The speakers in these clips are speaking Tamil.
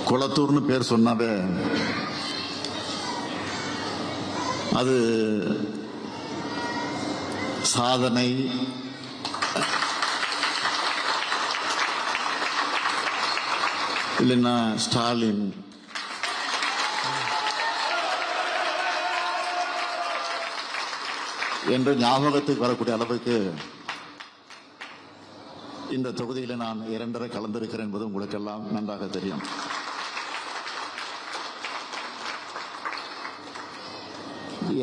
குளத்தூர்னு பேர் சொன்னாவே அது சாதனை, இல்லைன்னா ஸ்டாலின், என்று ஞாபகத்துக்கு வரக்கூடிய அளவுக்கு இந்த தொகுதியில் நான் 2 கலந்திருக்கிறேன் என்பது உங்களுக்கெல்லாம் நன்றாக தெரியும்.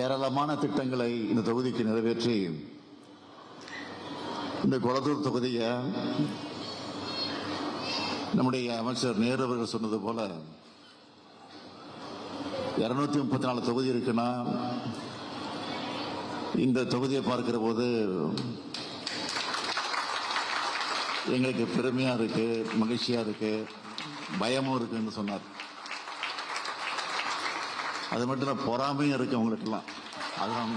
ஏராளமான திட்டங்களை இந்த தொகுதிக்கு நிறைவேற்றி இந்த குளத்தூர் தொகுதியை நம்முடைய அமைச்சர் நேரு அவர்கள் சொன்னது போல 234 தொகுதி இருக்குன்னா இந்த தொகுதியை பார்க்கிற போது எங்களுக்கு பெருமையா இருக்கு, மகிழ்ச்சியா இருக்கு, பயமும் இருக்குன்னு சொன்னார். அது மட்டும் இல்ல, பொறாமையும் இருக்கு அவங்களுக்கெல்லாம். அதுதான்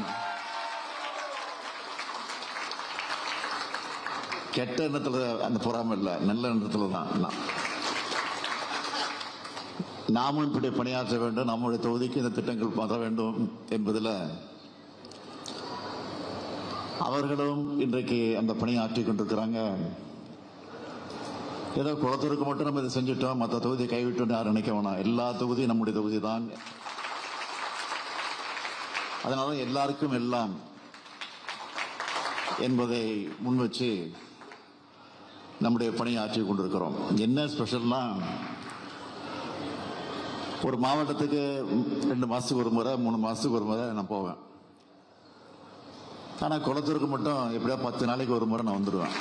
கெட்ட எண்ணத்துல அந்த பொறாமை இல்லை, நல்ல எண்ணத்துல தான். நாமும் இப்படி பணியாற்ற வேண்டும், நம்முடைய தொகுதிக்கு இந்த திட்டங்கள் வர வேண்டும் என்பதில் அவர்களும் இன்றைக்கு அந்த பணியாற்றிக் கொண்டிருக்கிறாங்க. ஏதோ குளத்தூருக்கு மட்டும் நம்ம இதை செஞ்சுட்டோம், மற்ற தொகுதியை கைவிட்டோம் யாரும் நினைக்க வேணாம். எல்லா தொகுதியும் நம்முடைய தொகுதி தான். அதனால எல்லாருக்கும் எல்லாம் என்பதை முன் வச்சு நம்முடைய பணியை ஆற்றிக் கொண்டிருக்கிறோம். என்ன ஸ்பெஷல்னா, ஒரு மாவட்டத்துக்கு 2 மாசத்துக்கு ஒரு முறை 3 மாசத்துக்கு ஒரு முறை நான் போவேன். ஆனா குளத்தூருக்கு மட்டும் எப்படியா 10 நாளைக்கு ஒரு முறை நான் வந்துடுவேன்.